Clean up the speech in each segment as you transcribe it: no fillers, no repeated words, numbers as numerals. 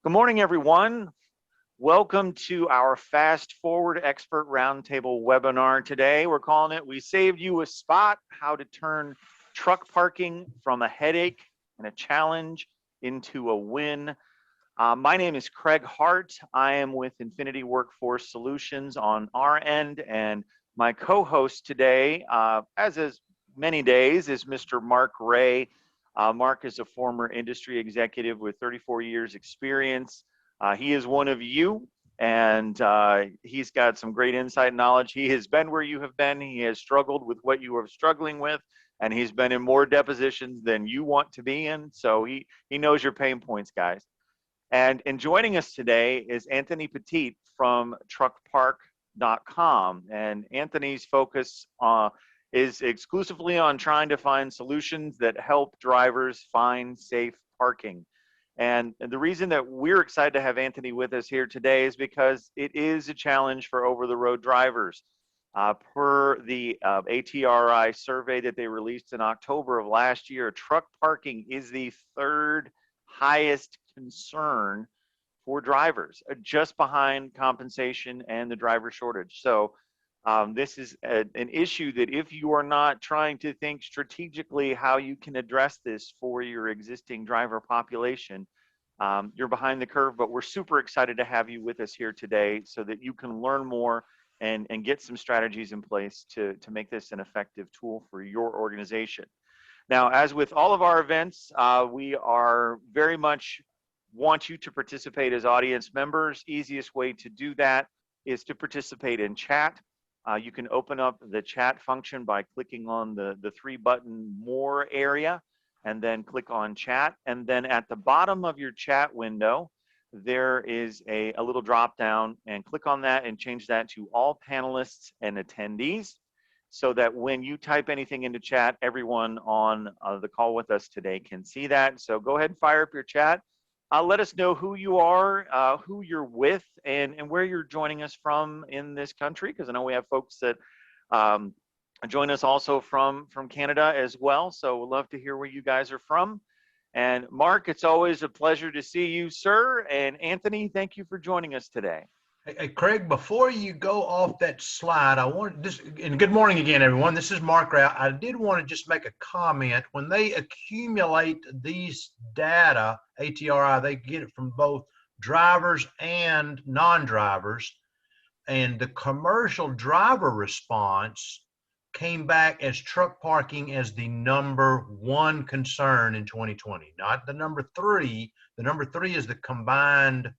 Good morning, everyone. Welcome to our Fast Forward Expert Roundtable webinar today. We're calling it, We Saved You a Spot, How to Turn Truck Parking from a Headache and a Challenge into a Win. My name is Craig Hart. I am with Infinity Workforce Solutions on our end, and my co-host today, as is many days, is Mr. Mark Ray. Mark is a former industry executive with 34 years experience. He is one of you, and he's got some great insight and knowledge. He has been where you have been. He has struggled with what you are struggling with, and he's been in more depositions than you want to be in. So he knows your pain points, guys. And joining us today is Anthony Pettite from truckpark.com. And Anthony's focus is exclusively on trying to find solutions that help drivers find safe parking. And the reason that we're excited to have Anthony with us here today is because it is a challenge for over-the-road drivers. Per the ATRI survey that they released in October of last year, truck parking is the third highest concern for drivers, just behind compensation and the driver shortage. So this is an issue that if you are not trying to think strategically how you can address this for your existing driver population, you're behind the curve. But we're super excited to have you with us here today so that you can learn more and get some strategies in place to make this an effective tool for your organization. Now, as with all of our events, we are very much want you to participate as audience members. Easiest way to do that is to participate in chat. You can open up the chat function by clicking on the three-button More area and then click on Chat. And then at the bottom of your chat window, there is a little drop down, and click on that and change that to all panelists and attendees so that when you type anything into chat, everyone on the call with us today can see that. So go ahead and fire up your chat. Let us know who you are, who you're with, and where you're joining us from in this country, because I know we have folks that join us also from Canada as well. So we'd love to hear where you guys are from. And Mark, it's always a pleasure to see you, sir. And Anthony, thank you for joining us today. Hey, Craig, before you go off that slide, I want this, and good morning again, everyone. This is Mark Ray. I did want to just make a comment. When they accumulate these data, ATRI, they get it from both drivers and non-drivers, and the commercial driver response came back as truck parking as the #1 concern in 2020, not the #3. The #3 is the combined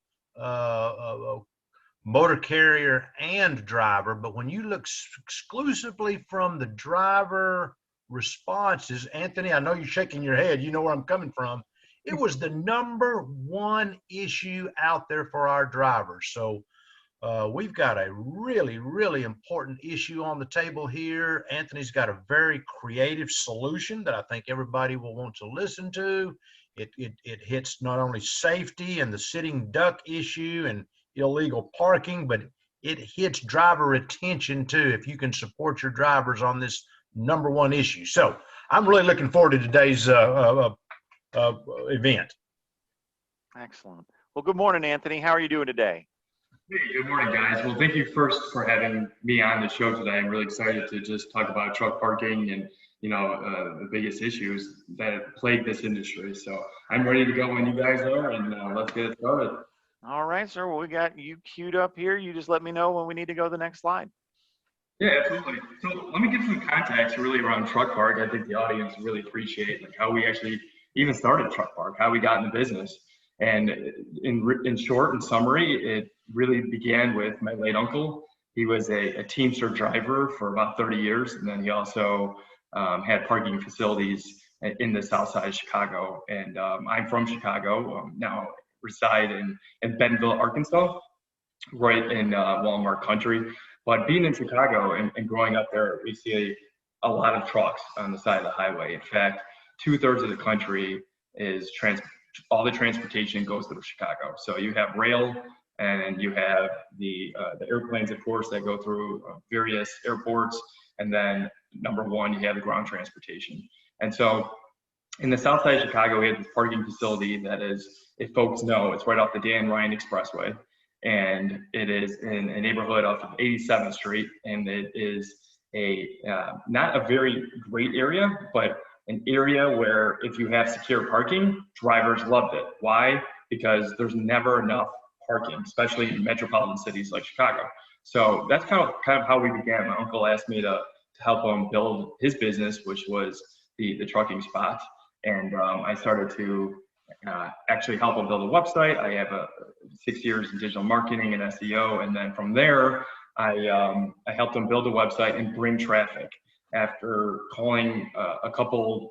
motor carrier and driver. But when you look exclusively from the driver responses, Anthony, I know you're shaking your head, you know where I'm coming from. It was the #1 issue out there for our drivers. So we've got a really, really important issue on the table here. Anthony's got a very creative solution that I think everybody will want to listen to. It hits not only safety and the sitting duck issue and illegal parking, but it hits driver retention too, if you can support your drivers on this #1 issue. So I'm really looking forward to today's event. Excellent. Well, good morning, Anthony. How are you doing today? Hey, good morning, guys. Well, thank you first for having me on the show today. I'm really excited to just talk about truck parking and the biggest issues that plague this industry. So I'm ready to go when you guys are, and let's get it started. All right, sir. Well, we got you queued up here. You just let me know when we need to go to the next slide. Yeah, absolutely. So let me give some context really around Truck Park. I think the audience really appreciate how we actually even started Truck Park, how we got in the business. And in short and summary, it really began with my late uncle. He was a Teamster driver for about 30 years, and then he also had parking facilities in the south side of Chicago. And I'm from Chicago, now reside in Bentonville, Arkansas, right in Walmart country. But being in Chicago and growing up there, we see a lot of trucks on the side of the highway. In fact, 2/3 of the country is all the transportation goes through Chicago. So you have rail, and you have the airplanes, of course, that go through various airports. And then #1, you have the ground transportation. And so In the south side of Chicago, we have this parking facility that is, if folks know, it's right off the Dan Ryan Expressway. And it is in a neighborhood off of 87th Street. And it is not a very great area, but an area where if you have secure parking, drivers loved it. Why? Because there's never enough parking, especially in metropolitan cities like Chicago. So that's kind of how we began. My uncle asked me to help him build his business, which was the trucking spot. And I started to actually help him build a website. I have 6 years in digital marketing and SEO. And then from there, I helped him build a website and bring traffic. After calling a couple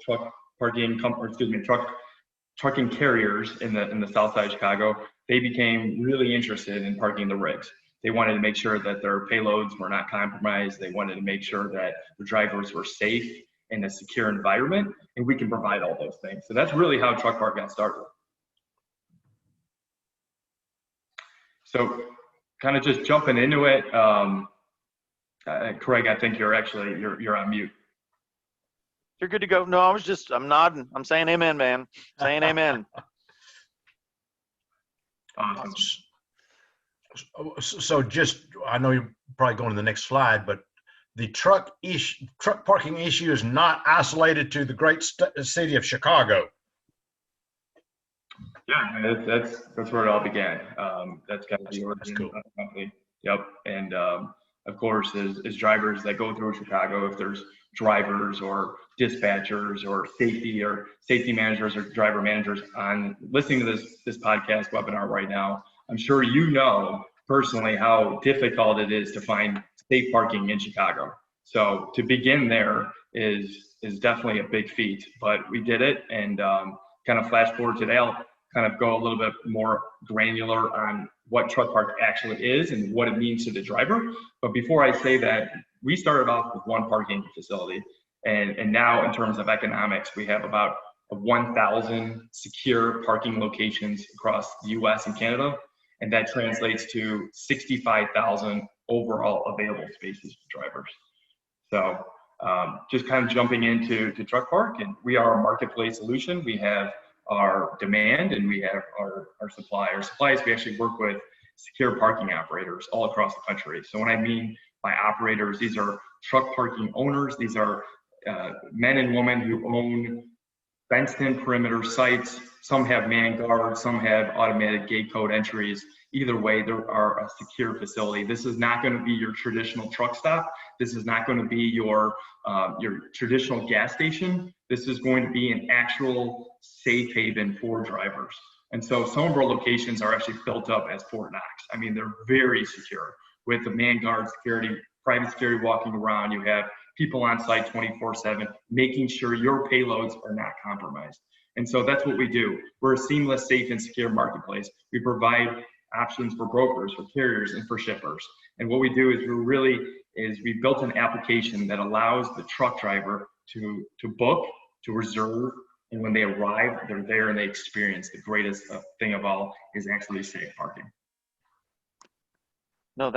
trucking carriers in the south side of Chicago, they became really interested in parking the rigs. They wanted to make sure that their payloads were not compromised. They wanted to make sure that the drivers were safe in a secure environment, and we can provide all those things. So that's really how Truck Park got started. So kind of just jumping into it, Craig, I think you're on mute. You're good to go. No, I'm nodding. I'm saying amen, man. Saying amen. Awesome. So just, I know you're probably going to the next slide, but the truck parking issue is not isolated to the great city of Chicago. Yeah, that's where it all began. That's kind of the origin cool. of the company. Yep, and of course, as drivers that go through Chicago, if there's drivers or dispatchers or safety managers or driver managers on listening to this podcast webinar right now, I'm sure you know personally how difficult it is to find safe parking in Chicago. So to begin there is definitely a big feat, but we did it. And kind of flash forward today, I'll kind of go a little bit more granular on what Truck Park actually is and what it means to the driver. But before I say that, we started off with one parking facility. And now in terms of economics, we have about 1,000 secure parking locations across the US and Canada. And that translates to 65,000 overall available spaces for drivers. So just kind of jumping into Truck Park, and we are a marketplace solution. We have our demand and we have our supply. Our supplies, we actually work with secure parking operators all across the country. So when I mean by operators, these are truck parking owners. These are men and women who own fenced-in perimeter sites. Some have man guards, some have automatic gate code entries. Either way, there are a secure facility. This is not going to be your traditional truck stop. This is not going to be your traditional gas station. This is going to be an actual safe haven for drivers. And so some of our locations are actually built up as Fort Knox. I mean, they're very secure with the man guard security, private security walking around. You have people on site 24/7, making sure your payloads are not compromised. And so that's what we do. We're a seamless, safe, and secure marketplace. We provide options for brokers, for carriers, and for shippers. And what we do is we built an application that allows the truck driver to book, to reserve, and when they arrive, they're there and they experience the greatest thing of all is actually safe parking. No,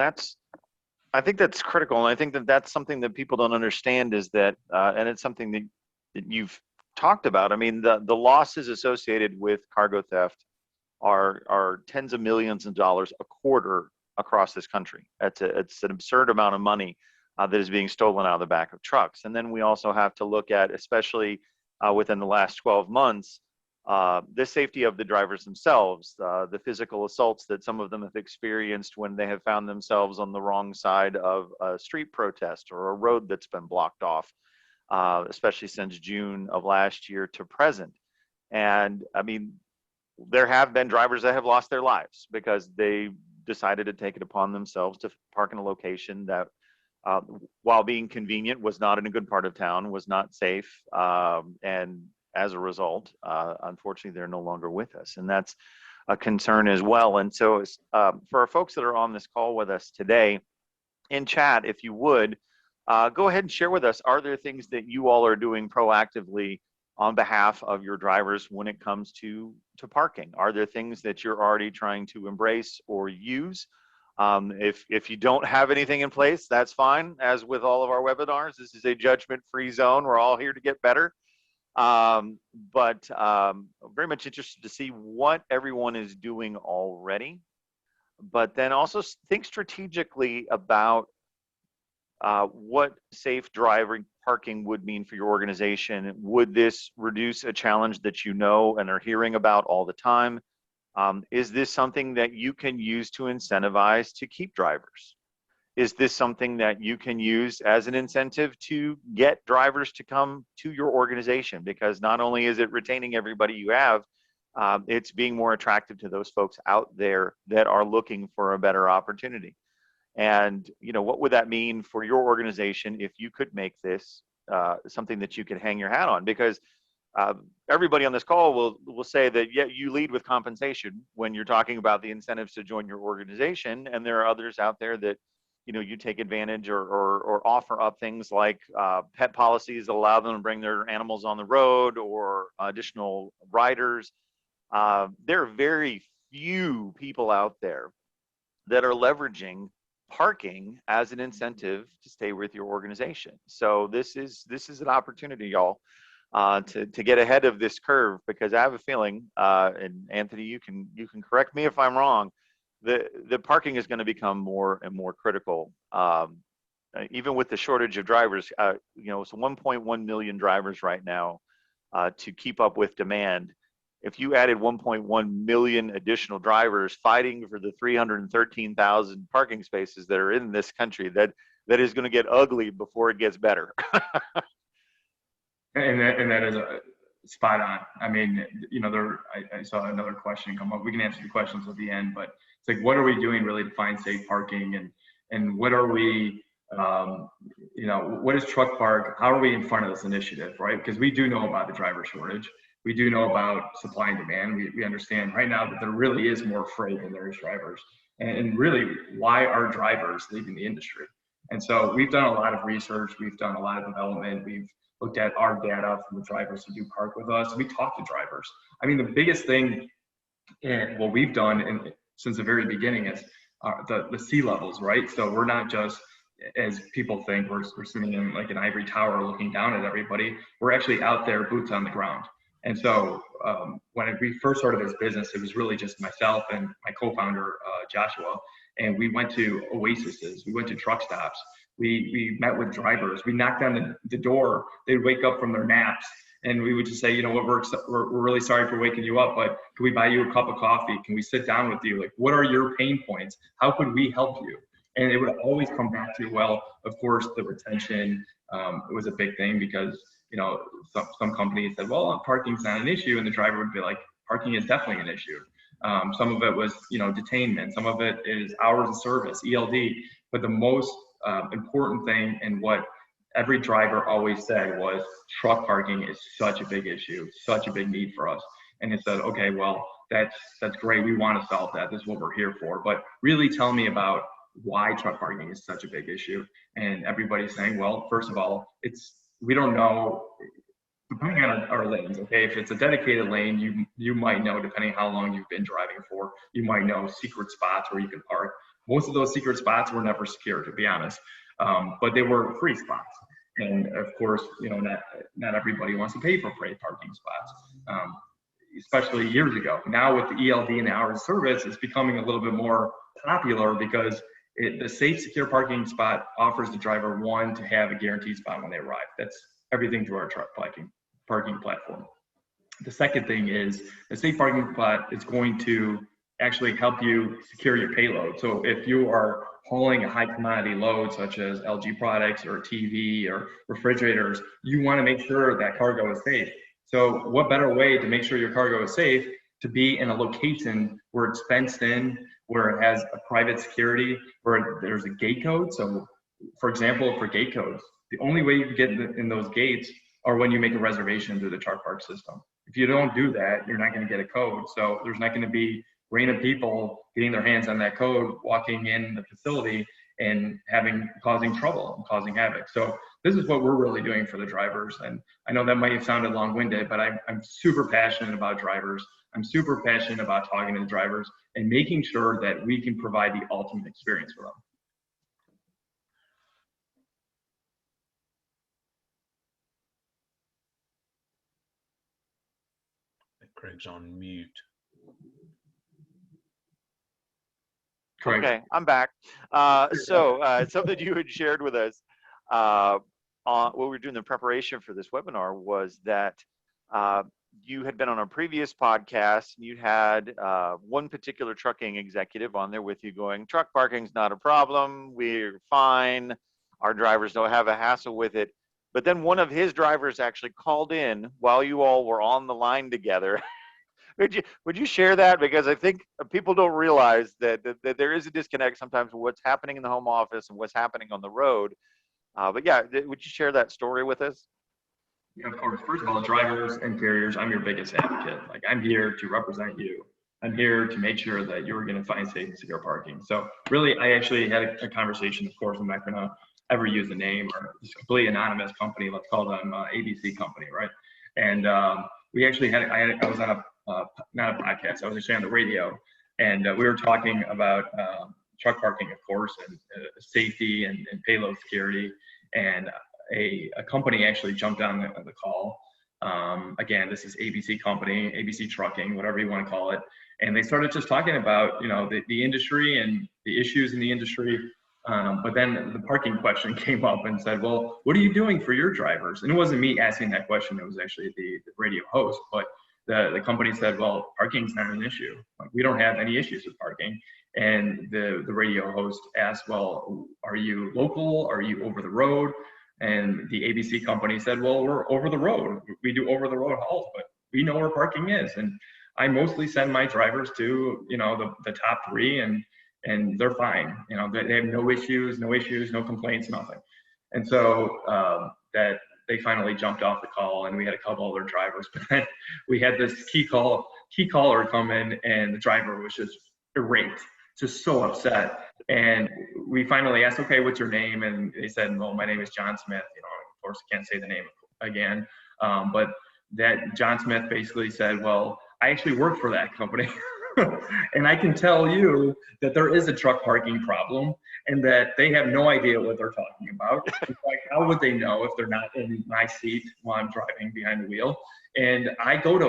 I think that's critical. And I think that's something that people don't understand is that, and it's something that you've talked about. I mean, the losses associated with cargo theft are tens of millions of dollars a quarter across this country. It's an absurd amount of money that is being stolen out of the back of trucks. And then we also have to look at, especially within the last 12 months, the safety of the drivers themselves, the physical assaults that some of them have experienced when they have found themselves on the wrong side of a street protest or a road that's been blocked off, especially since June of last year to present. And I mean, there have been drivers that have lost their lives because they decided to take it upon themselves to park in a location that, while being convenient, was not in a good part of town, was not safe, and as a result, unfortunately, they're no longer with us. And that's a concern as well. And so for our folks that are on this call with us today, in chat, if you would, go ahead and share with us, are there things that you all are doing proactively on behalf of your drivers when it comes to parking? Are there things that you're already trying to embrace or use? If you don't have anything in place, that's fine. As with all of our webinars, this is a judgment-free zone. We're all here to get better. But very much interested to see what everyone is doing already, but then also think strategically about what safe driving parking would mean for your organization. Would this reduce a challenge that you know and are hearing about all the time? Is this something that you can use to incentivize to keep drivers? Is this something that you can use as an incentive to get drivers to come to your organization? Because not only is it retaining everybody you have, it's being more attractive to those folks out there that are looking for a better opportunity. And what would that mean for your organization if you could make this something that you could hang your hat on? Because everybody on this call will say that, yeah, you lead with compensation when you're talking about the incentives to join your organization, and there are others out there that you take advantage or offer up things like pet policies that allow them to bring their animals on the road, or additional riders. There are very few people out there that are leveraging parking as an incentive to stay with your organization. So this is an opportunity, y'all, to get ahead of this curve, because I have a feeling, and Anthony, you can correct me if I'm wrong, the parking is going to become more and more critical. Even with the shortage of drivers, it's 1.1 million drivers right now to keep up with demand. If you added 1.1 million additional drivers fighting for the 313,000 parking spaces that are in this country, that is going to get ugly before it gets better. And that is spot on. I mean, I saw another question come up. We can answer the questions at the end, but it's like, what are we doing really to find safe parking, and what are we, what is Truck Park? How are we in front of this initiative, right? Because we do know about the driver shortage. We do know about supply and demand. We understand right now that there really is more freight than there is drivers. And really, why are drivers leaving the industry? And so we've done a lot of research. We've done a lot of development. We've looked at our data from the drivers who do park with us. We talk to drivers. I mean, the biggest thing, and what we've done since the very beginning, is the sea levels, right? So we're not just, as people think, we're sitting in like an ivory tower looking down at everybody. We're actually out there, boots on the ground. And so when we first started this business, it was really just myself and my co-founder, Joshua, and we went to oases, we went to truck stops, we met with drivers, we knocked on the door, they'd wake up from their naps, and we would just say, you know what, we're really sorry for waking you up, but can we buy you a cup of coffee? Can we sit down with you? Like, what are your pain points? How could we help you? And it would always come back to, well, of course, the retention was a big thing, because some companies said, well, parking's not an issue, and the driver would be like, parking is definitely an issue. Some of it was, detainment. Some of it is hours of service, ELD. But the most important thing, and what every driver always said, was truck parking is such a big issue, such a big need for us. And it said, okay, well, that's great. We want to solve that. This is what we're here for. But really tell me about why truck parking is such a big issue. And everybody's saying, well, first of all, we don't know, depending on our lanes. Okay, if it's a dedicated lane, you might know, depending how long you've been driving for, you might know secret spots where you can park. Most of those secret spots were never secure, to be honest, but they were free spots. And of course, not everybody wants to pay for free parking spots, especially years ago. Now with the ELD and the hours of service, it's becoming a little bit more popular, because the safe, secure parking spot offers the driver, one, to have a guaranteed spot when they arrive. That's everything through our truck parking platform. The second thing is, the safe parking spot is going to actually help you secure your payload. So if you are hauling a high commodity load, such as LG products or TV or refrigerators, you want to make sure that cargo is safe. So what better way to make sure your cargo is safe to be in a location where it's fenced in, where it has a private security, where there's a gate code. So for example, for gate codes, the only way you can get in those gates are when you make a reservation through the truck park system. If you don't do that, you're not going to get a code. So there's not going to be random people getting their hands on that code, walking in the facility and causing trouble and causing havoc. So this is what we're really doing for the drivers. And I know that might have sounded long-winded, but I'm super passionate about drivers. I'm super passionate about talking to the drivers and making sure that we can provide the ultimate experience for them. Craig's on mute. Correct. Okay, I'm back. Something you had shared with us while we were doing the preparation for this webinar was that you had been on a previous podcast and you had one particular trucking executive on there with you going, truck parking's not a problem, we're fine, our drivers don't have a hassle with it. But then one of his drivers actually called in while you all were on the line together. Would you share that? Because I think people don't realize that there is a disconnect sometimes with what's happening in the home office and what's happening on the road. But yeah, would you share that story with us? Yeah, of course. First of all, drivers and carriers, I'm your biggest advocate. Like, I'm here to represent you. I'm here to make sure that you're going to find safe and secure parking. So really, I actually had a conversation. Of course, I'm not going to ever use the name or this completely anonymous company. Let's call them ABC company, right? And we actually I was on not a podcast. I was actually on the radio, and we were talking about truck parking, of course, and safety and payload security. And a company actually jumped on the call. Again, this is ABC company, ABC Trucking, whatever you want to call it. And they started just talking about, the industry and the issues in the industry. But then the parking question came up and said, well, what are you doing for your drivers? And it wasn't me asking that question. It was actually the radio host. But the company said, well, parking's not an issue. Like, we don't have any issues with parking. And the radio host asked, well, are you local? Are you over the road? And the ABC company said, well, we're over the road. We do over the road hauls, but we know where parking is. And I mostly send my drivers to, the top three, and they're fine. They have no issues, no complaints, nothing. And so that they finally jumped off the call, and we had a couple other drivers, but then we had this key caller come in, and the driver was just irate, just so upset. And we finally asked, okay, what's your name? And they said, well, my name is John Smith. Of course, I can't say the name again. But that John Smith basically said, well, I actually work for that company. And I can tell you that there is a truck parking problem and that they have no idea what they're talking about. In fact, how would they know if they're not in my seat while I'm driving behind the wheel? And I go to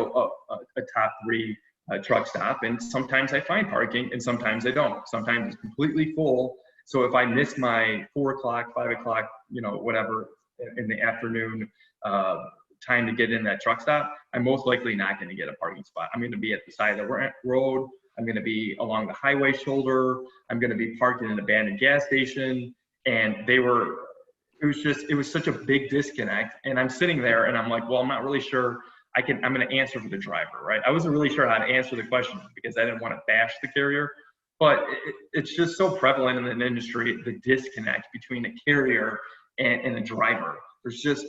a top three truck stop, and sometimes I find parking and sometimes I don't. Sometimes it's completely full. So if I miss my 4 o'clock, 5 o'clock, whatever in the afternoon time to get in that truck stop, I'm most likely not going to get a parking spot. I'm going to be at the side of the road. I'm going to be along the highway shoulder. I'm going to be parked in an abandoned gas station. And it was such a big disconnect. And I'm sitting there and I'm like, well, I'm not really sure I'm going to answer for the driver, right? I wasn't really sure how to answer the question because I didn't want to bash the carrier, but it's just so prevalent in the industry, the disconnect between the carrier and the driver. There's just,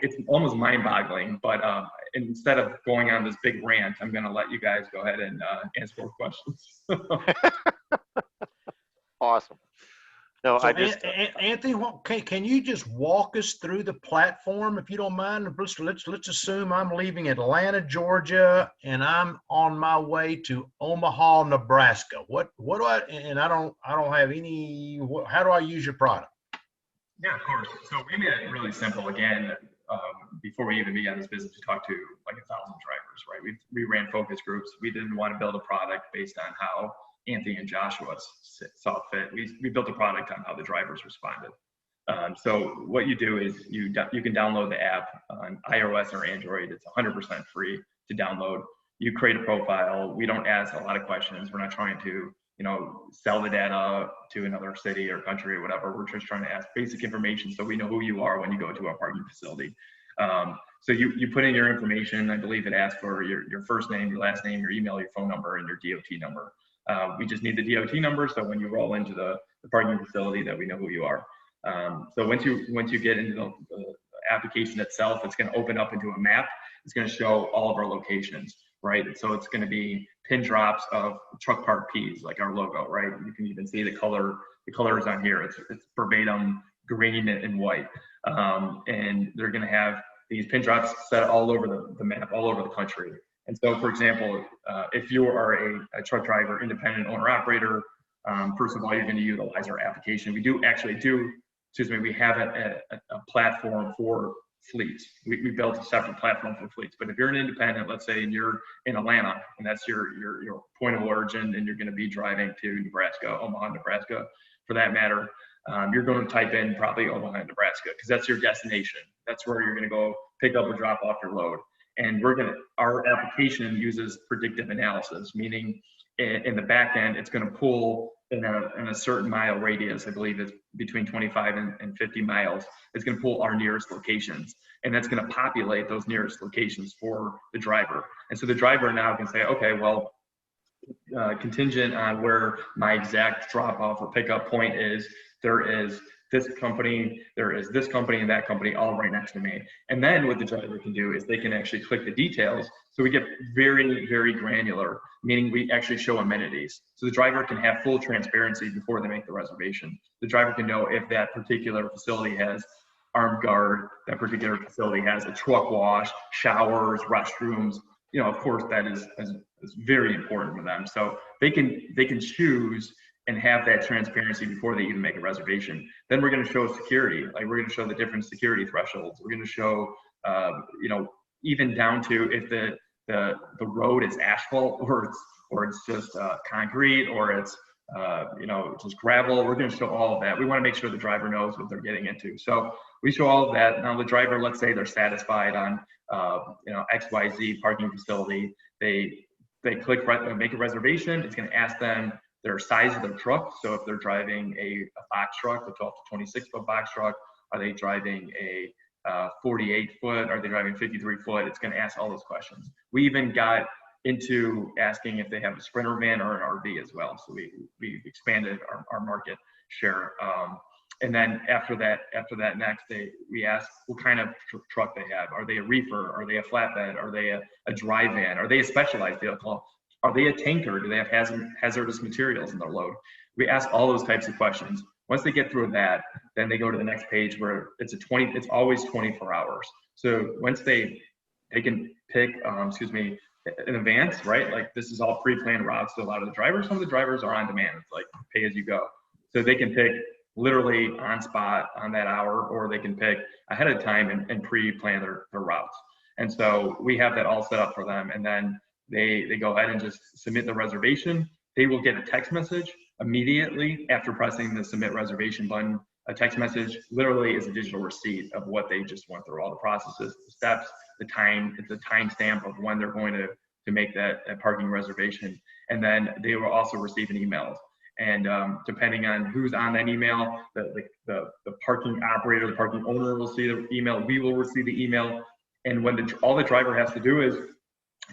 it's almost mind-boggling, but instead of going on this big rant, I'm going to let you guys go ahead and answer more questions. Awesome. No, So Anthony, can you just walk us through the platform if you don't mind? Let's assume I'm leaving Atlanta, Georgia, and I'm on my way to Omaha, Nebraska. What do I? And I don't have any. How do I use your product? Yeah, of course. So we made it really simple. Again, before we even began this business, we talked to like 1,000 drivers, right? We ran focus groups. We didn't want to build a product based on how Anthony and Joshua saw fit. We built a product on how the drivers responded. So what you do is you can download the app on iOS or Android. It's 100% free to download. You create a profile. We don't ask a lot of questions. We're not trying to sell the data to another city or country or whatever. We're just trying to ask basic information so we know who you are when you go to our parking facility. So you put in your information. I believe it asks for your first name, your last name, your email, your phone number, and your DOT number. We just need the DOT number, so when you roll into the parking facility that we know who you are. So once you get into the application itself, it's going to open up into a map. It's going to show all of our locations, right? So it's going to be pin drops of truck park Ps, like our logo, right? You can even see the color. The color is on here. It's verbatim green and white, and they're going to have these pin drops set all over the map, all over the country. And so, for example, if you are a truck driver, independent owner operator, first of all, you're going to utilize our application. We have a platform for fleets. We built a separate platform for fleets. But if you're an independent, let's say you're in Atlanta and that's your point of origin, and you're going to be driving to Nebraska, Omaha, Nebraska, for that matter, you're going to type in probably Omaha, Nebraska, because that's your destination. That's where you're going to go pick up or drop off your load. And our application uses predictive analysis, meaning in the back end, it's going to pull in a certain mile radius. I believe it's between 25 and 50 miles. It's going to pull our nearest locations, and that's going to populate those nearest locations for the driver. And so the driver now can say, okay, well, contingent on where my exact drop off or pickup point is, there is this company, there is this company, and that company all right next to me. And then what the driver can do is they can actually click the details. So we get very, very granular, meaning we actually show amenities. So the driver can have full transparency before they make the reservation. The driver can know if that particular facility has armed guard, that particular facility has a truck wash, showers, restrooms. Of course, that is very important for them. So they can choose and have that transparency before they even make a reservation. Then we're going to show security. Like, we're going to show the different security thresholds. We're going to show, even down to if the road is asphalt or it's just concrete, or it's just gravel. We're going to show all of that. We want to make sure the driver knows what they're getting into. So we show all of that. Now the driver, let's say they're satisfied on XYZ parking facility. They click make a reservation. It's going to ask them their size of their truck. So if they're driving a box truck, a 12 to 26 foot box truck, are they driving a 48 foot? Are they driving 53 foot? It's going to ask all those questions. We even got into asking if they have a Sprinter van or an RV as well. So we expanded our market share. And then after that next, we ask what kind of truck they have. Are they a reefer? Are they a flatbed? Are they a dry van? Are they a specialized vehicle? Are they a tanker? Do they have hazardous materials in their load? We ask all those types of questions. Once they get through that, then they go to the next page where it's always 24 hours. So once they can pick, in advance, right? Like, this is all pre-planned routes. So some of the drivers are on demand. It's like pay as you go. So they can pick literally on spot on that hour, or they can pick ahead of time and pre-plan their routes. And so we have that all set up for them. And then they go ahead and just submit the reservation. They will get a text message immediately after pressing the submit reservation button. A text message literally is a digital receipt of what they just went through, all the processes, the steps, the time. It's a timestamp of when they're going to make that parking reservation. And then they will also receive an email. And depending on who's on that email, the parking operator, the parking owner will see the email. We will receive the email. And all the driver has to do is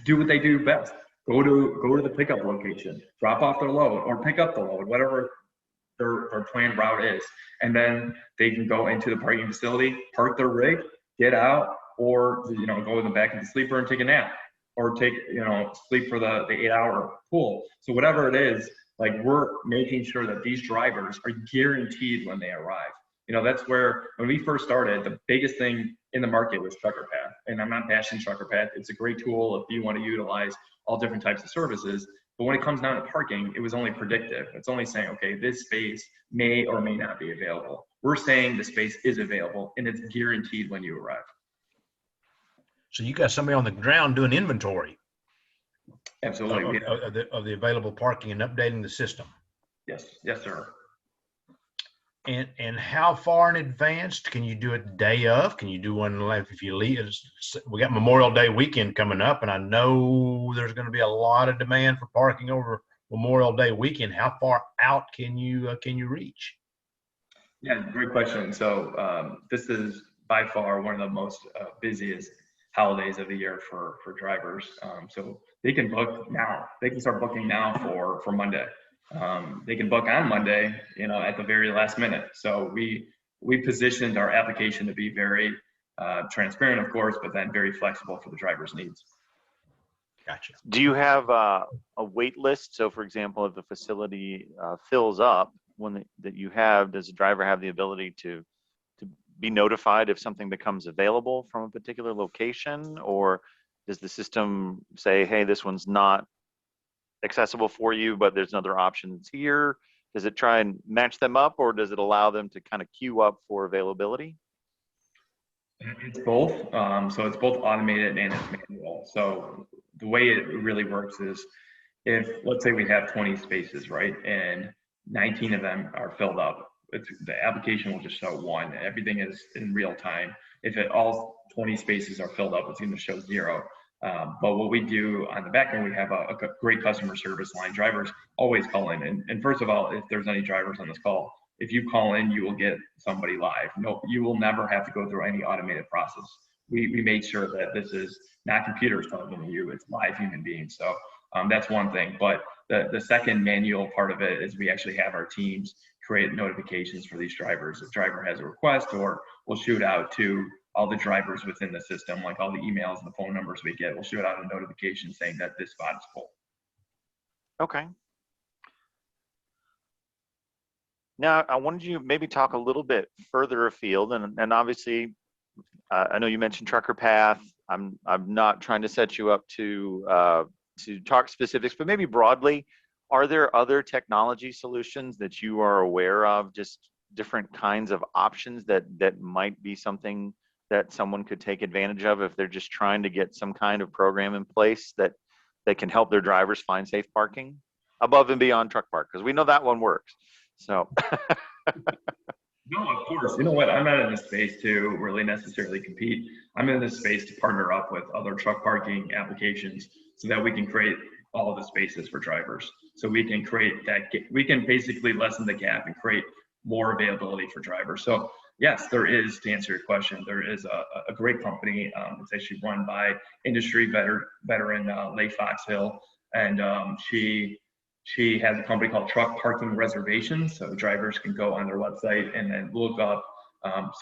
do what they do best. Go to the pickup location, drop off their load, or pick up the load, whatever their planned route is. And then they can go into the parking facility, park their rig, get out, or go in the back of the sleeper and take a nap, or take sleep for the 8-hour pool. So whatever it is, like, we're making sure that these drivers are guaranteed when they arrive. That's where, when we first started, the biggest thing in the market was Trucker Path. And I'm not bashing Trucker Path. It's a great tool if you want to utilize all different types of services. But when it comes down to parking, it was only predictive. It's only saying, okay, this space may or may not be available. We're saying the space is available, and it's guaranteed when you arrive. So you got somebody on the ground doing inventory. Absolutely. Of the available parking and updating the system. Yes, sir. And how far in advance can you do it the day of? Can you do one like if you leave? We got Memorial Day weekend coming up, and I know there's going to be a lot of demand for parking over Memorial Day weekend. How far out can you reach? Yeah, great question. So this is by far one of the most busiest holidays of the year for drivers. So they can book now. They can start booking now for Monday. They can book on Monday, at the very last minute. So we positioned our application to be very transparent, of course, but then very flexible for the driver's needs. Gotcha. Do you have a wait list? So, for example, if the facility fills up, does the driver have the ability to be notified if something becomes available from a particular location, or does the system say, hey, this one's not accessible for you, but there's another option that's here? Does it try and match them up, or does it allow them to kind of queue up for availability? It's both. So it's both automated and it's manual. So the way it really works is if, let's say we have 20 spaces, right, and 19 of them are filled up, the application will just show one. Everything is in real time. If all 20 spaces are filled up, it's going to show 0. But what we do on the back end, we have a great customer service line. Drivers always call in. And first of all, if there's any drivers on this call, if you call in, you will get somebody live. No, you will never have to go through any automated process. We made sure that this is not computers talking to you, it's live human beings. So that's one thing. But the second manual part of it is we actually have our teams create notifications for these drivers. If driver has a request, or we'll shoot out to all the drivers within the system, like all the emails and the phone numbers we get, we'll shoot out a notification saying that this spot is full. Okay. Now, I wanted you to maybe talk a little bit further afield, and obviously, I know you mentioned Trucker Path. I'm not trying to set you up to talk specifics, but maybe broadly, are there other technology solutions that you are aware of, just different kinds of options that might be something that someone could take advantage of if they're just trying to get some kind of program in place that can help their drivers find safe parking above and beyond truck park? Because we know that one works. So. No, of course. You know what? I'm not in this space to really necessarily compete. I'm in this space to partner up with other truck parking applications so that we can create all of the spaces for drivers. So we can create that, we can basically lessen the gap and create more availability for drivers. So yes, there is, to answer your question, there is a great company. It's actually run by industry veteran Leigh Foxhill, and she has a company called Truck Parking Reservations. So drivers can go on their website and then look up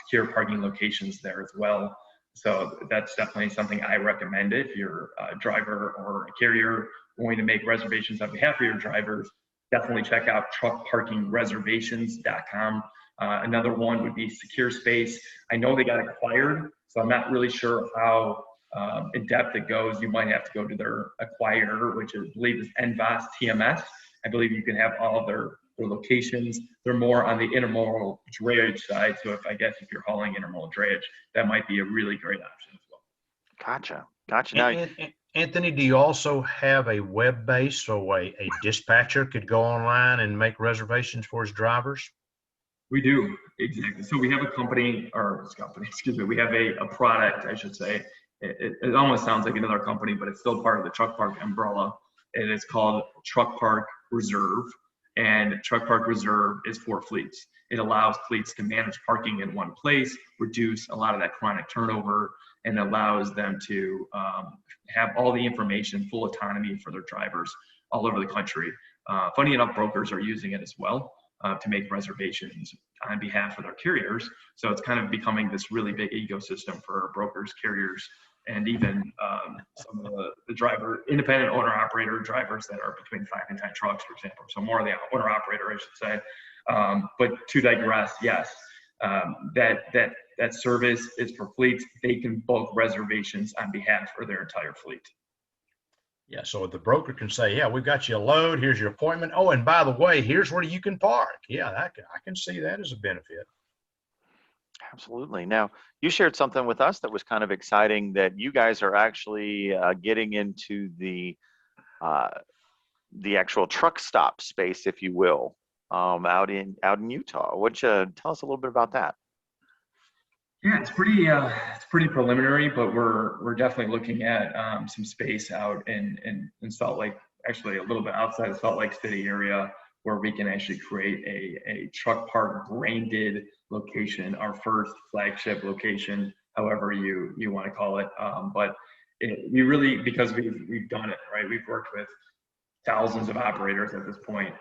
secure parking locations there as well. So that's definitely something I recommend if you're a driver or a carrier going to make reservations on behalf of your drivers. Definitely check out truckparkingreservations.com. Another one would be Secure Space. I know they got acquired, so I'm not really sure how in depth it goes. You might have to go to their acquirer, which I believe is NVAS TMS. I believe you can have all of their locations. They're more on the intermodal drayage side. So if you're hauling intermodal drayage, that might be a really great option as well. Gotcha. Now, Anthony, do you also have a web base so a dispatcher could go online and make reservations for his drivers? We do, exactly. So we have a company, we have a product, I should say. It almost sounds like another company, but it's still part of the Truck Park umbrella. It is called Truck Park Reserve, and Truck Park Reserve is for fleets. It allows fleets to manage parking in one place, reduce a lot of that chronic turnover, and allows them to have all the information, full autonomy for their drivers all over the country. Funny enough, brokers are using it as well to make reservations on behalf of their carriers. So it's kind of becoming this really big ecosystem for brokers, carriers, and even some of the independent owner-operator drivers that are between 5 and 10 trucks, for example. So more of the owner-operator, I should say. But to digress, yes, that service is for fleets. They can book reservations on behalf of their entire fleet. Yeah, so the broker can say, yeah, we've got you a load, here's your appointment. Oh, and by the way, here's where you can park. Yeah, I can see that as a benefit. Absolutely. Now, you shared something with us that was kind of exciting, that you guys are actually getting into the actual truck stop space, if you will, out in Utah. Would you tell us a little bit about that? Yeah, it's pretty preliminary, but we're definitely looking at some space out in Salt Lake, actually a little bit outside of Salt Lake City area, where we can actually create a truck park branded location, our first flagship location, however you want to call it. But we really, because we've done it, right? We've worked with thousands of operators at this point.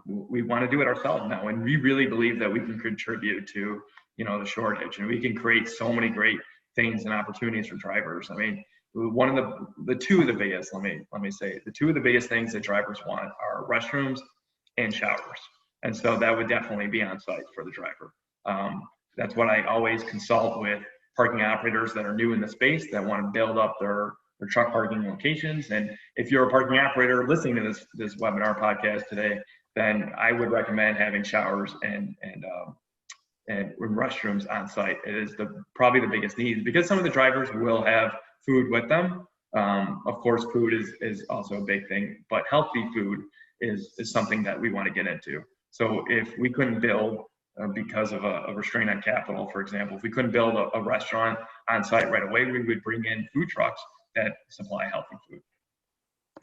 We want to do it ourselves now, and we really believe that we can contribute to the shortage, and we can create so many great things and opportunities for drivers. I mean, one of the two of the biggest, let me say, the two of the biggest things that drivers want are restrooms and showers. And so that would definitely be on site for the driver. That's what I always consult with parking operators that are new in the space that want to build up their truck parking locations. And if you're a parking operator listening to this webinar podcast today, then I would recommend having showers and and restrooms on site. It is probably the biggest need, because some of the drivers will have food with them. Of course, food is also a big thing, but healthy food is something that we want to get into. So if we couldn't build, because of a restraint on capital, for example, if we couldn't build a restaurant on site right away, we would bring in food trucks that supply healthy food.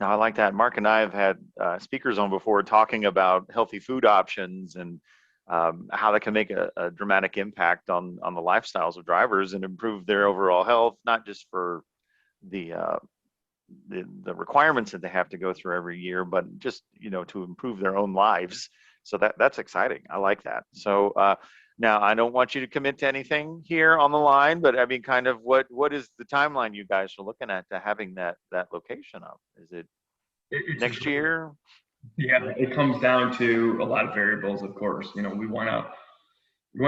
Now, I like that. Mark and I have had speakers on before talking about healthy food options and how that can make a dramatic impact on the lifestyles of drivers and improve their overall health, not just for the requirements that they have to go through every year, but just, to improve their own lives. So that's exciting. I like that. So now I don't want you to commit to anything here on the line, but I mean, kind of what is the timeline you guys are looking at to having that location up? Is it next year? Yeah, it comes down to a lot of variables, of course. We want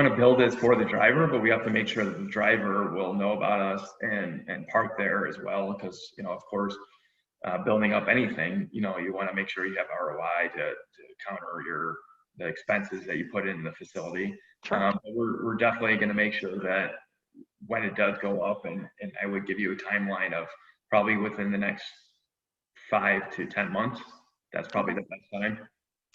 to build this for the driver, but we have to make sure that the driver will know about us and park there as well, because of course, building up anything, you want to make sure you have ROI to counter the expenses that you put in the facility. Sure. We're definitely going to make sure that when it does go up, and I would give you a timeline of probably within the next 5 to 10 months. That's probably the best time.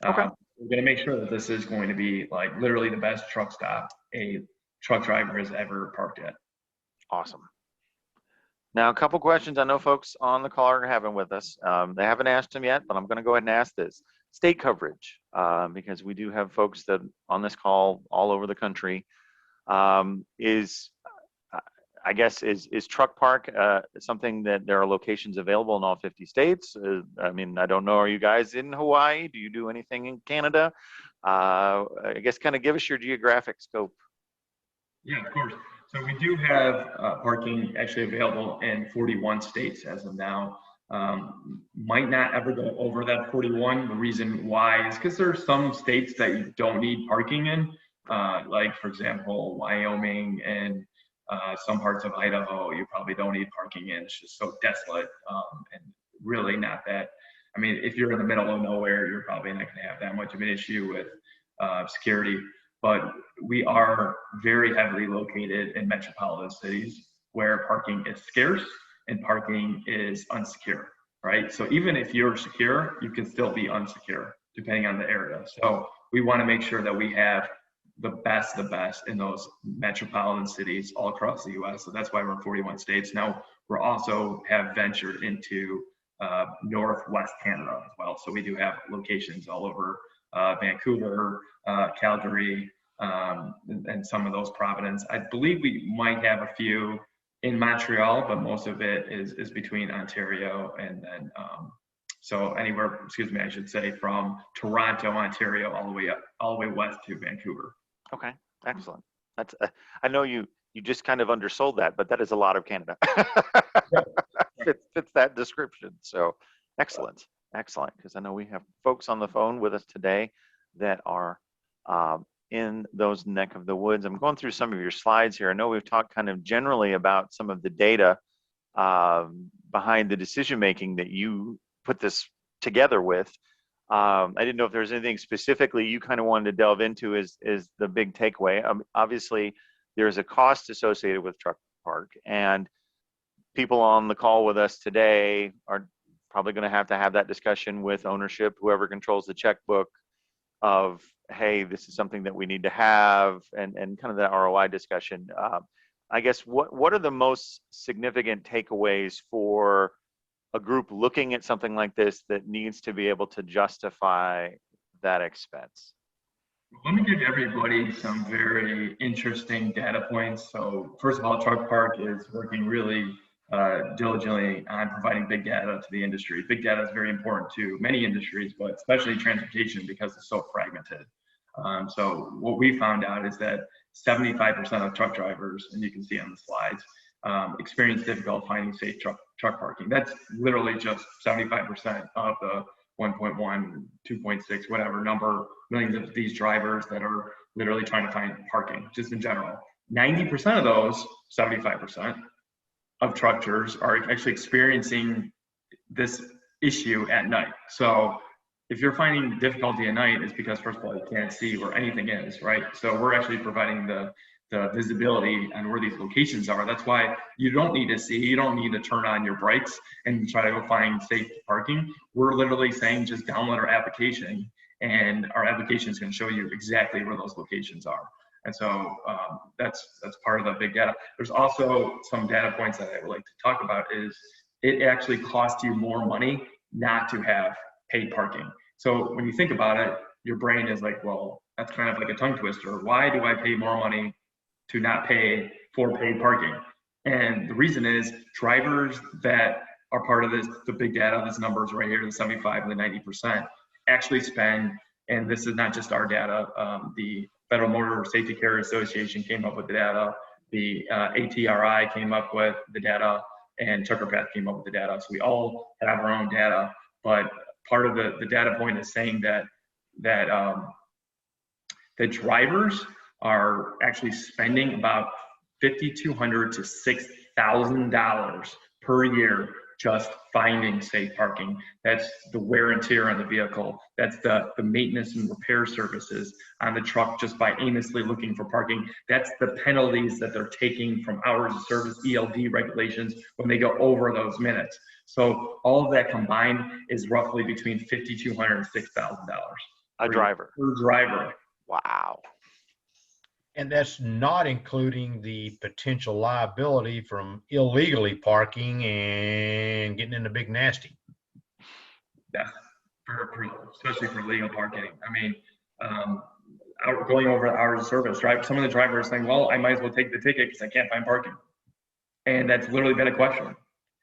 Okay. We're going to make sure that this is going to be like literally the best truck stop a truck driver has ever parked at. Awesome. Now, a couple questions I know folks on the call are having with us. They haven't asked them yet, but I'm going to go ahead and ask this. State coverage, because we do have folks that on this call all over the country. Is Truck Park something that there are locations available in all 50 states? I mean, I don't know. Are you guys in Hawaii? Do you do anything in Canada? I guess kind of give us your geographic scope. Yeah, of course. So we do have parking actually available in 41 states as of now. Might not ever go over that 41. The reason why is because there's some states that you don't need parking in, like for example, Wyoming and some parts of Idaho, you probably don't need parking in. It's just so desolate, and really not that. I mean, if you're in the middle of nowhere, you're probably not going to have that much of an issue with security. But we are very heavily located in metropolitan cities where parking is scarce and parking is unsecure, right? So even if you're secure, you can still be unsecure depending on the area. So we want to make sure that we have the best in those metropolitan cities all across the US. So that's why we're in 41 states. Now, we're also have ventured into Northwest Canada as well. So we do have locations all over Vancouver, Calgary, and some of those Providence. I believe we might have a few in Montreal, but most of it is between Ontario and then so anywhere, I should say, from Toronto, Ontario, all the way west to Vancouver. Okay, excellent. That's I know you just kind of undersold that, but that is a lot of Canada. fits that description. So excellent, because I know we have folks on the phone with us today that are in those neck of the woods. I'm going through some of your slides here. I know we've talked kind of generally about some of the data behind the decision making that you put this together with. I didn't know if there's anything specifically you kind of wanted to delve into is the big takeaway. Obviously, there's a cost associated with Truck Park, and people on the call with us today are probably going to have that discussion with ownership, whoever controls the checkbook, of, hey, this is something that we need to have, and kind of that ROI discussion. I guess what are the most significant takeaways for a group looking at something like this that needs to be able to justify that expense? Let me give everybody some very interesting data points. So first of all, Truck Park is working really diligently on providing big data to the industry. Big data is very important to many industries, but especially transportation because it's so fragmented. So what we found out is that 75% of truck drivers, and you can see on the slides, experience difficulty finding safe truck parking. That's literally just 75% of the 1.1, 2.6, whatever number millions of these drivers that are literally trying to find parking, just in general. 90% of those, 75% of truckers are actually experiencing this issue at night. So if you're finding difficulty at night, it's because first of all, you can't see where anything is, right? So we're actually providing the visibility on where these locations are. That's why you don't need to see, you don't need to turn on your brights and try to go find safe parking. We're literally saying just download our application, and our application is going to show you exactly where those locations are. And so that's part of the big data. There's also some data points that I would like to talk about is it actually costs you more money not to have paid parking. So when you think about it, your brain is like, well, that's kind of like a tongue twister. Why do I pay more money to not pay for paid parking? And the reason is drivers that are part of this, the big data, this numbers right here, the 75 and the 90%, actually spend, and this is not just our data, the Federal Motor Safety Carrier Association came up with the data, the ATRI came up with the data, and Tucker Path came up with the data. So we all have our own data, but part of the data point is saying that the drivers are actually spending about $5,200 to $6,000 per year just finding safe parking. That's the wear and tear on the vehicle. That's the maintenance and repair services on the truck just by aimlessly looking for parking. That's the penalties that they're taking from hours of service, ELD regulations, when they go over those minutes. So all of that combined is roughly between $5,200 and $6,000. A driver. Per driver. Wow. And that's not including the potential liability from illegally parking and getting in the big nasty. Yeah, especially for legal parking. I mean, going over the hours of service, right? Some of the drivers saying, well, I might as well take the ticket because I can't find parking. And that's literally been a question.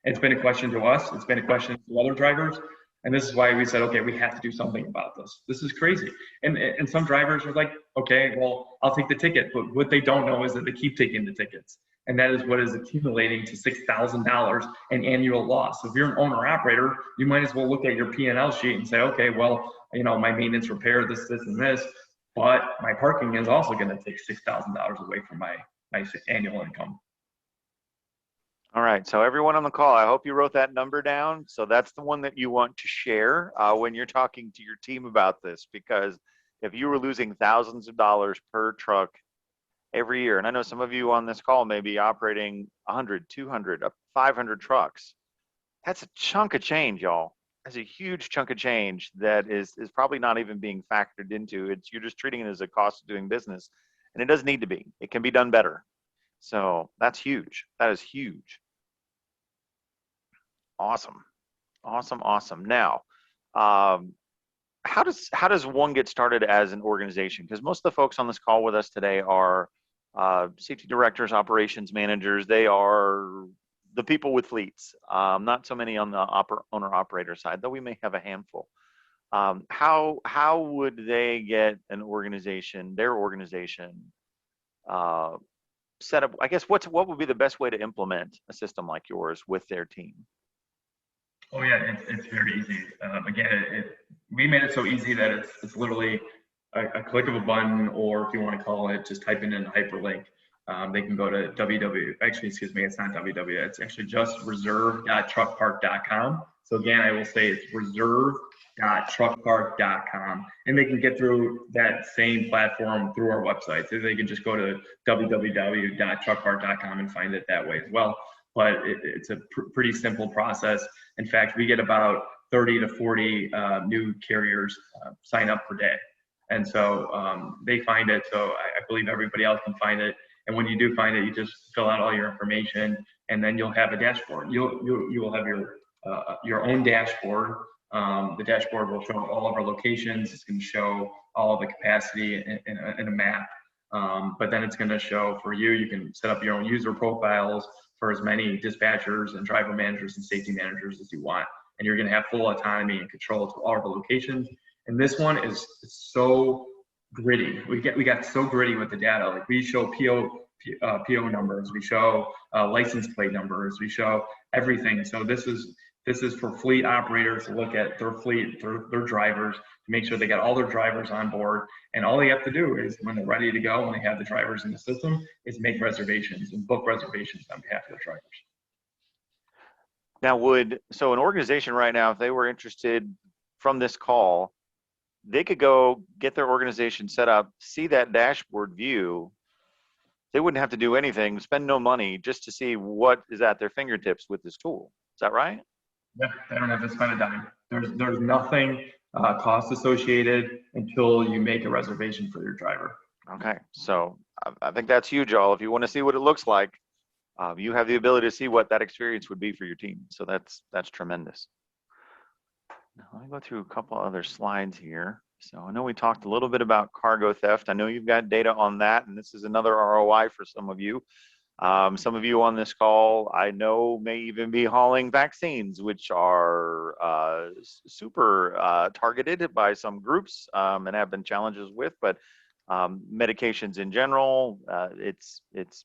It's been a question to us. It's been a question to other drivers. And this is why we said, okay, we have to do something about this. This is crazy. And some drivers are like, okay, well, I'll take the ticket. But what they don't know is that they keep taking the tickets. And that is what is accumulating to $6,000 in annual loss. So if you're an owner operator, you might as well look at your P&L sheet and say, okay, well, you know, my maintenance repair, this, and this, but my parking is also going to take $6,000 away from my annual income. All right, so everyone on the call, I hope you wrote that number down. So that's the one that you want to share when you're talking to your team about this, because if you were losing thousands of dollars per truck every year, and I know some of you on this call may be operating 100, 200, 500 trucks, that's a chunk of change, y'all. That's a huge chunk of change that is probably not even being factored into. You're just treating it as a cost of doing business, and it doesn't need to be. It can be done better. So that's huge. That is huge. Awesome. Now, how does one get started as an organization? Because most of the folks on this call with us today are safety directors, operations managers. They are the people with fleets. Not so many on the owner operator side, though we may have a handful. How would they get an organization, their organization, set up? I guess what would be the best way to implement a system like yours with their team? Oh yeah, it's very easy. Again, we made it so easy that it's literally a click of a button, or if you want to call it, just type in a hyperlink. They can go to it's not www, it's actually just reserve.truckpark.com. So again, I will say it's reserve.truckpark.com, and they can get through that same platform through our website. So they can just go to www.truckpark.com and find it that way as well. But it's a pretty simple process. In fact, we get about 30 to 40 new carriers sign up per day. And so they find it. So I believe everybody else can find it. And when you do find it, you just fill out all your information, and then you'll have a dashboard. You will have your own dashboard. The dashboard will show all of our locations. It's going to show all of the capacity in a map. But then it's going to show for you, you can set up your own user profiles for as many dispatchers and driver managers and safety managers as you want. And you're going to have full autonomy and control to all of the locations. And this one is so gritty. We got so gritty with the data. Like we show PO numbers, we show license plate numbers, we show everything. So this is for fleet operators to look at their fleet, their drivers, to make sure they got all their drivers on board. And all they have to do is, when they're ready to go, when they have the drivers in the system, is make reservations and book reservations on behalf of the drivers. Now, so an organization right now, if they were interested from this call, they could go get their organization set up, see that dashboard view. They wouldn't have to do anything, spend no money just to see what is at their fingertips with this tool. Is that right? Yeah, they don't have to spend a dime. There's nothing cost associated until you make a reservation for your driver. Okay, so I think that's huge, all. If you want to see what it looks like, you have the ability to see what that experience would be for your team. So that's tremendous. Now, let me go through a couple other slides here. So I know we talked a little bit about cargo theft. I know you've got data on that, and this is another ROI for some of you. Some of you on this call, I know, may even be hauling vaccines, which are super targeted by some groups and have been challenges with, but medications in general, it's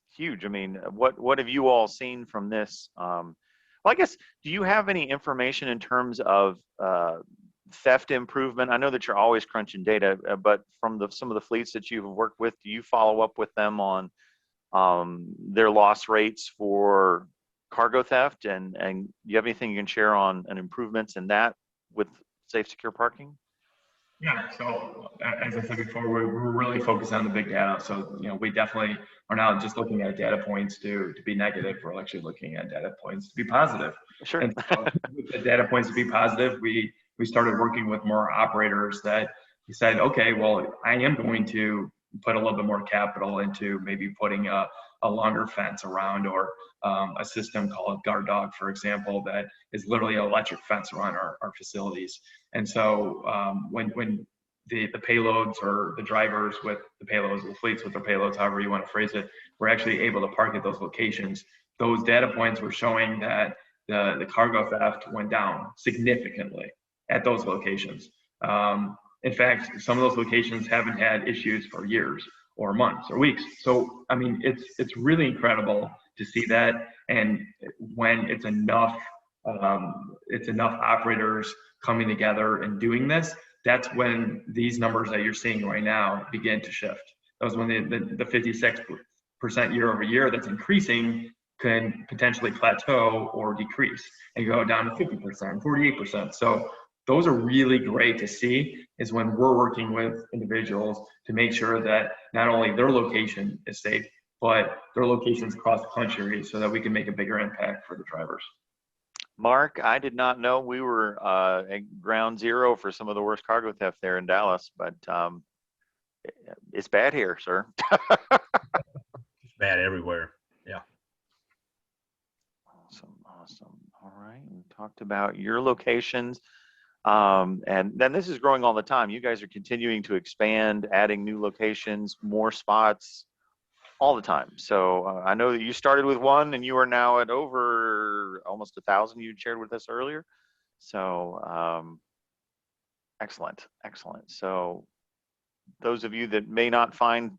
huge. I mean, what have you all seen from this? Well, I guess, do you have any information in terms of theft improvement? I know that you're always crunching data, but from some of the fleets that you've worked with, do you follow up with them on their loss rates for cargo theft? And do you have anything you can share on improvements in that with safe, secure parking? Yeah, so as I said before, we're really focused on the big data. So, we definitely are not just looking at data points to be negative. We're actually looking at data points to be positive. Sure. And so with the data points to be positive, we started working with more operators that we said, okay, well, I am going to put a little bit more capital into maybe putting a longer fence around, or a system called Guard Dog, for example, that is literally an electric fence around our facilities. And so when the payloads, or the drivers with the payloads, the fleets with their payloads, however you want to phrase it, we're actually able to park at those locations. Those data points were showing that the cargo theft went down significantly at those locations. In fact, some of those locations haven't had issues for years or months or weeks. So, I mean, it's really incredible to see that. And when it's enough operators coming together and doing this, that's when these numbers that you're seeing right now begin to shift. That was when the 56% year over year that's increasing can potentially plateau or decrease and go down to 50%, 48%. So those are really great to see, is when we're working with individuals to make sure that not only their location is safe, but their locations across the country, so that we can make a bigger impact for the drivers. Mark, I did not know we were at ground zero for some of the worst cargo theft there in Dallas, but it's bad here, sir. It's bad everywhere. Yeah. Awesome. All right, we talked about your locations. And then this is growing all the time. You guys are continuing to expand, adding new locations, more spots all the time. So I know that you started with one and you are now at over almost 1,000 you shared with us earlier. So excellent. So those of you that may not find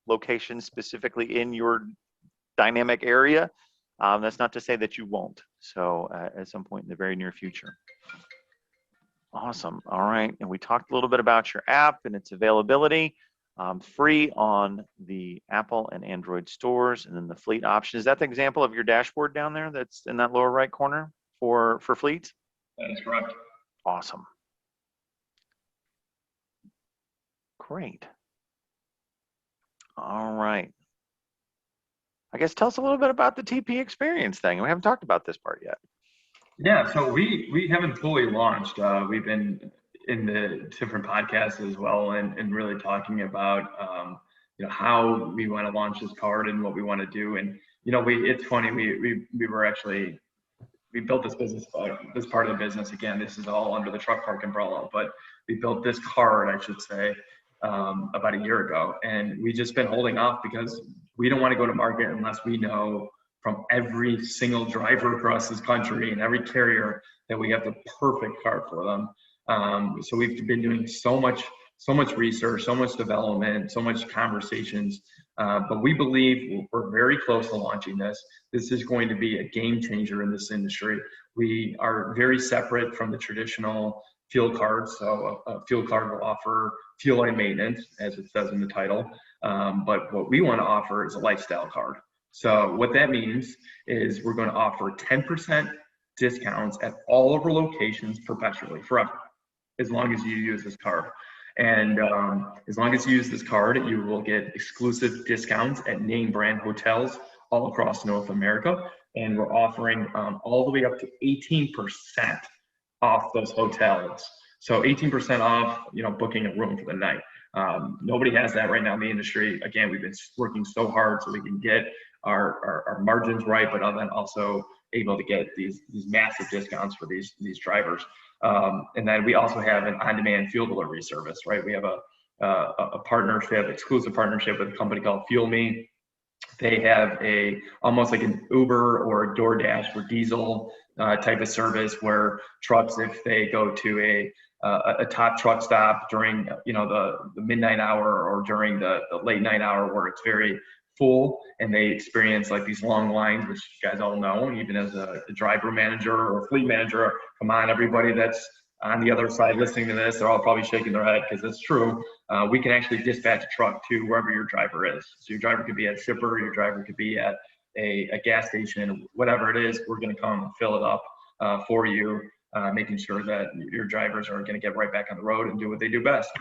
locations specifically in your dynamic area, that's not to say that you won't. So at some point in the very near future. Awesome. All right. And we talked a little bit about your app and its availability, free on the Apple and Android stores, and then the fleet option. Is that the example of your dashboard down there that's in that lower right corner for fleets? That is correct. Awesome. Great. All right. I guess tell us a little bit about the TP experience thing. We haven't talked about this part yet. Yeah, so we haven't fully launched. We've been in the different podcasts as well, and really talking about how we want to launch this card and what we want to do. And it's funny, we built this business, this part of the business. Again, this is all under the Truck Park umbrella, but we built this card, I should say, about a year ago, and we just been holding off because we don't want to go to market unless we know from every single driver across this country and every carrier that we have the perfect card for them. So we've been doing so much research, so much development, so much conversations, but we believe we're very close to launching this. This is going to be a game changer in this industry. We are very separate from the traditional fuel cards. So a fuel card will offer fuel line maintenance, as it says in the title, but what we want to offer is a lifestyle card. So what that means is we're going to offer 10% discounts at all of our locations perpetually, forever, as long as you use this card. And as long as you use this card, you will get exclusive discounts at name brand hotels all across North America. And we're offering all the way up to 18% off those hotels. So 18% off, booking a room for the night. Nobody has that right now in the industry. Again, we've been working so hard so we can get our margins right, but then also able to get these massive discounts for these drivers. And then we also have an on-demand fuel delivery service, right? We have a partnership, exclusive partnership with a company called Fuel Me. They have almost like an Uber or a DoorDash for diesel type of service, where trucks, if they go to a top truck stop during the midnight hour or during the late night hour where it's very full and they experience like these long lines, which you guys all know, even as a driver manager or fleet manager, come on, everybody that's on the other side listening to this, they're all probably shaking their head because it's true. We can actually dispatch a truck to wherever your driver is. So your driver could be at shipper, your driver could be at a gas station, whatever it is, we're going to come and fill it up for you, making sure that your drivers are going to get right back on the road and do what they do best.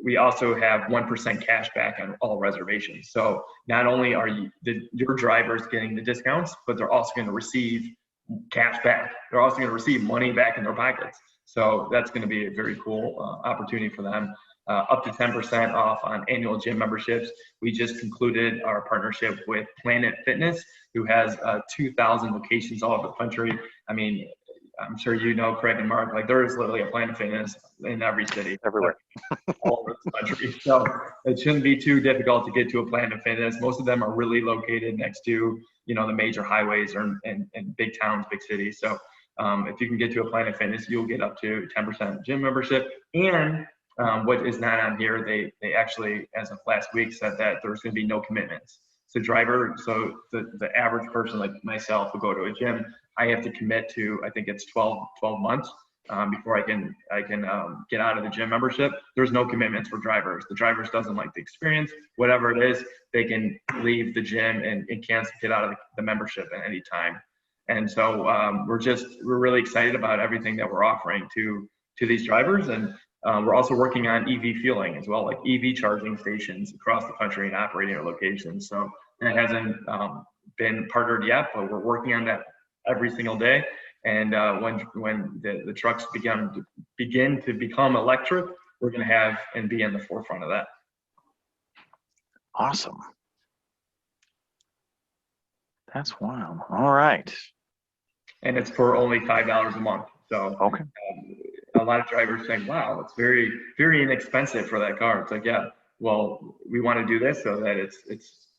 We also have 1% cash back on all reservations. So not only are your drivers getting the discounts, but they're also going to receive cash back. They're also going to receive money back in their pockets. So that's going to be a very cool opportunity for them. Up to 10% off on annual gym memberships. We just concluded our partnership with Planet Fitness, who has 2,000 locations all over the country. I mean, I'm sure Craig and Mark, like there is literally a Planet Fitness in every city. Everywhere. All over the country. So it shouldn't be too difficult to get to a Planet Fitness. Most of them are really located next to, the major highways and big towns, big cities. So if you can get to a Planet Fitness, you'll get up to 10% gym membership. And what is not on here, they actually, as of last week, said that there's going to be no commitments. So the average person like myself who go to a gym, I have to commit to, I think it's 12 months before I can get out of the gym membership. There's no commitments for drivers. The drivers doesn't like the experience, whatever it is, they can leave the gym and cancel, get out of the membership at any time. And so we're really excited about everything that we're offering to these drivers. And we're also working on EV fueling as well, like EV charging stations across the country and operating our locations. So that hasn't been partnered yet, but we're working on that every single day. And when the trucks begin to become electric, we're going to have and be in the forefront of that. Awesome. That's wild. All right. And it's for only $5 a month. So okay. A lot of drivers think, wow, it's very, very inexpensive for that car. It's like, yeah, well, we want to do this so that it's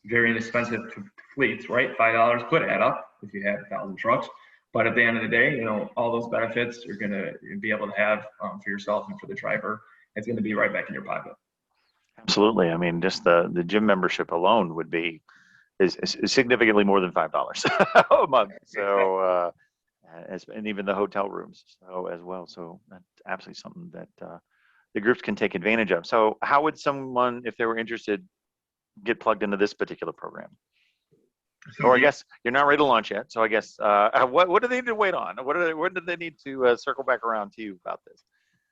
very inexpensive to fleets, right? $5 could add up if you have 1,000 trucks. But at the end of the day, all those benefits you're going to be able to have for yourself and for the driver. It's going to be right back in your pocket. Absolutely. I mean, just the gym membership alone would be is significantly more than $5 a month. So, and even the hotel rooms as well. So that's absolutely something that the groups can take advantage of. So how would someone, if they were interested, get plugged into this particular program? Or I guess you're not ready to launch yet. So I guess what do they need to wait on? When do they need to circle back around to you about this?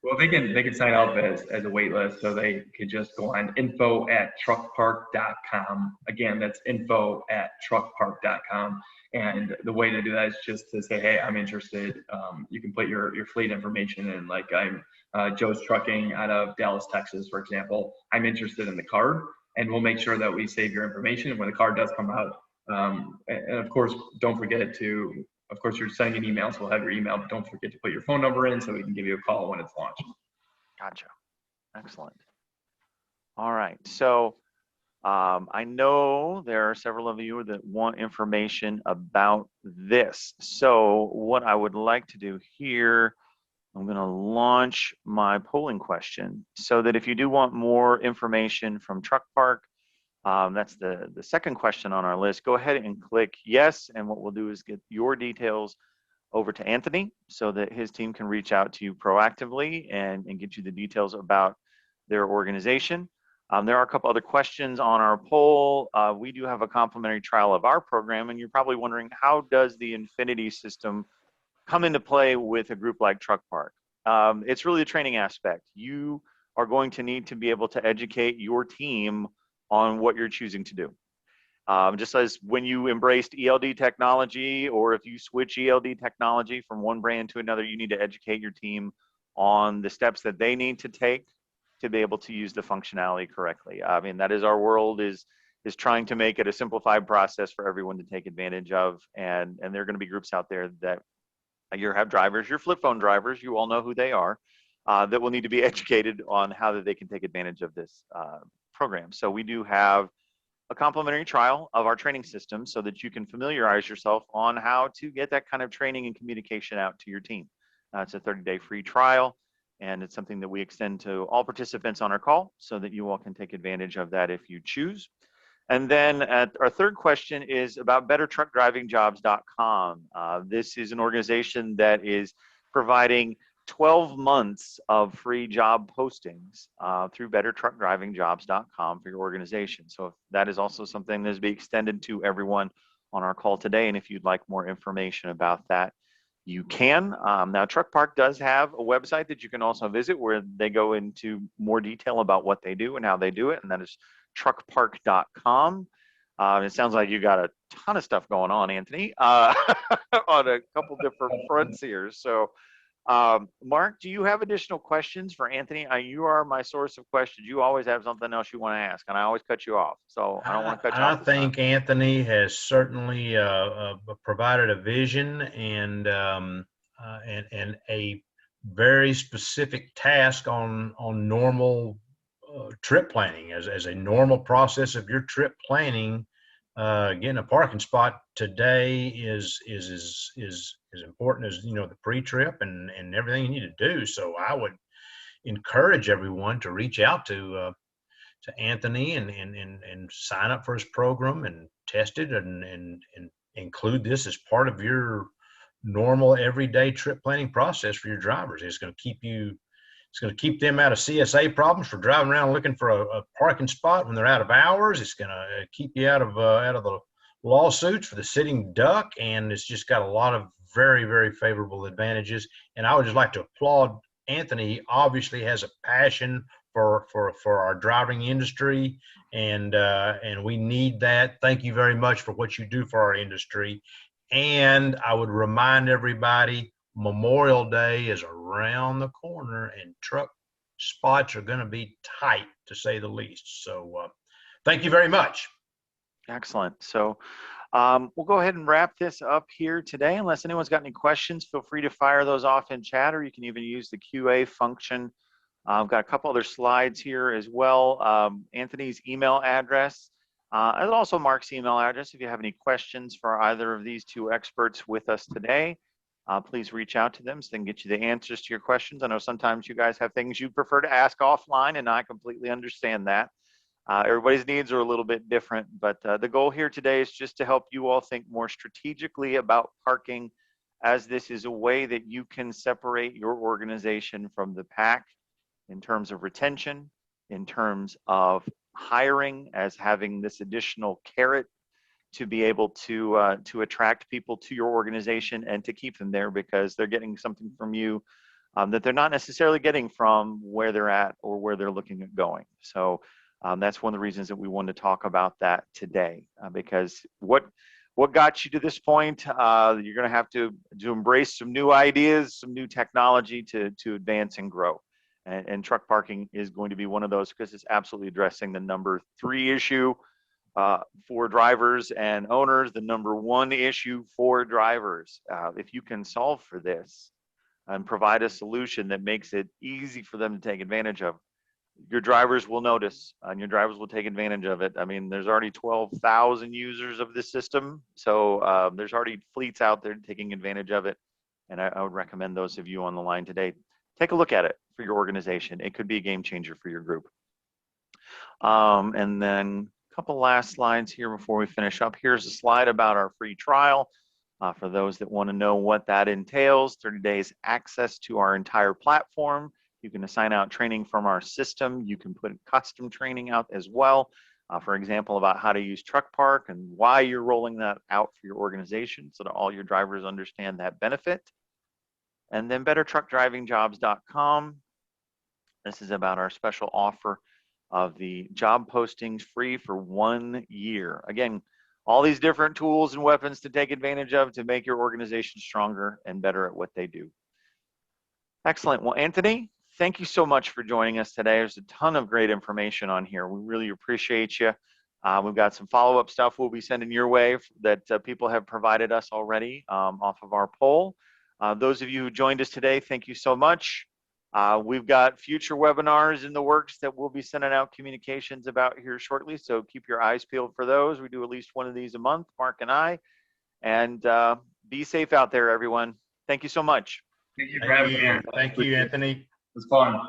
Well, they can sign up as a wait list. So they could just go on info@truckpark.com. Again, that's info@truckpark.com. And the way to do that is just to say, hey, I'm interested. You can put your fleet information in, like I'm Joe's Trucking out of Dallas, Texas, for example. I'm interested in the card, and we'll make sure that we save your information. And when the card does come out, and of course, don't forget to, of course, you're sending an email, so we'll have your email, but don't forget to put your phone number in so we can give you a call when it's launched. Gotcha. Excellent. All right. So I know there are several of you that want information about this. So what I would like to do here, I'm going to launch my polling question so that if you do want more information from Truck Park, that's the second question on our list. Go ahead and click yes. And what we'll do is get your details over to Anthony so that his team can reach out to you proactively and get you the details about their organization. There are a couple other questions on our poll. We do have a complimentary trial of our program, and you're probably wondering, how does the Infinity system come into play with a group like Truck Park? it's really the training aspect. You are going to need to be able to educate your team on what you're choosing to do. Just as when you embraced ELD technology, or if you switch ELD technology from one brand to another, you need to educate your team on the steps that they need to take to be able to use the functionality correctly. I mean, that is our world, is trying to make it a simplified process for everyone to take advantage of. And there are going to be groups out there that you have drivers, your flip phone drivers, you all know who they are, that will need to be educated on how that they can take advantage of this program. So we do have a complimentary trial of our training system so that you can familiarize yourself on how to get that kind of training and communication out to your team. It's a 30-day free trial, and it's something that we extend to all participants on our call so that you all can take advantage of that if you choose. And then our third question is about bettertruckdrivingjobs.com. This is an organization that is providing 12 months of free job postings through bettertruckdrivingjobs.com for your organization. So that is also something that is being extended to everyone on our call today. And if you'd like more information about that, you can. Now, Truck Park does have a website that you can also visit where they go into more detail about what they do and how they do it, and that is truckpark.com. It sounds like you got a ton of stuff going on, Anthony, on a couple different fronts here. So, Mark, do you have additional questions for Anthony? You are my source of questions. You always have something else you want to ask, and I always cut you off. So I don't want to cut you off. I think Anthony has certainly provided a vision and a very specific task on normal trip planning as a normal process of your trip planning. Getting a parking spot today is as important as the pre-trip and everything you need to do. So I would encourage everyone to reach out to Anthony and sign up for his program and test it and include this as part of your normal everyday trip planning process for your drivers. It's going to keep them out of CSA problems for driving around looking for a parking spot when they're out of hours. It's going to keep you out of the lawsuits for the sitting duck, and it's just got a lot of very, very favorable advantages. And I would just like to applaud Anthony. He obviously has a passion for our driving industry, and we need that. Thank you very much for what you do for our industry. And I would remind everybody, Memorial Day is around the corner, and truck spots are going to be tight, to say the least. So thank you very much. Excellent. So we'll go ahead and wrap this up here today. Unless anyone's got any questions, feel free to fire those off in chat, or you can even use the QA function. I've got a couple other slides here as well. Anthony's email address, and also Mark's email address. If you have any questions for either of these two experts with us today, please reach out to them so they can get you the answers to your questions. I know sometimes you guys have things you prefer to ask offline, and I completely understand that. Everybody's needs are a little bit different, but the goal here today is just to help you all think more strategically about parking, as this is a way that you can separate your organization from the pack in terms of retention, in terms of hiring, as having this additional carrot to be able to attract people to your organization and to keep them there, because they're getting something from you that they're not necessarily getting from where they're at or where they're looking at going. So that's one of the reasons that we wanted to talk about that today, because what got you to this point, you're going to have to embrace some new ideas, some new technology to advance and grow. And truck parking is going to be one of those, because it's absolutely addressing the number 3 issue for drivers and owners, the number 1 issue for drivers. If you can solve for this and provide a solution that makes it easy for them to take advantage of, your drivers will notice and your drivers will take advantage of it. I mean, there's already 12,000 users of this system. So there's already fleets out there taking advantage of it. And I would recommend those of you on the line today, take a look at it for your organization. It could be a game changer for your group. And then a couple last slides here before we finish up. Here's a slide about our free trial. For those that want to know what that entails, 30 days access to our entire platform. You can assign out training from our system. You can put custom training out as well. For example, about how to use Truck Park and why you're rolling that out for your organization so that all your drivers understand that benefit. And then bettertruckdrivingjobs.com. This is about our special offer of the job postings free for 1 year. Again, all these different tools and weapons to take advantage of to make your organization stronger and better at what they do. Excellent. Well, Anthony, thank you so much for joining us today. There's a ton of great information on here. We really appreciate you. We've got some follow-up stuff we'll be sending your way that people have provided us already off of our poll. Those of you who joined us today, thank you so much. We've got future webinars in the works that we'll be sending out communications about here shortly, so keep your eyes peeled for those. We do at least one of these a month, Mark and I. And be safe out there, everyone. Thank you so much. Thank you for having me. Thank you, Anthony. It was fun.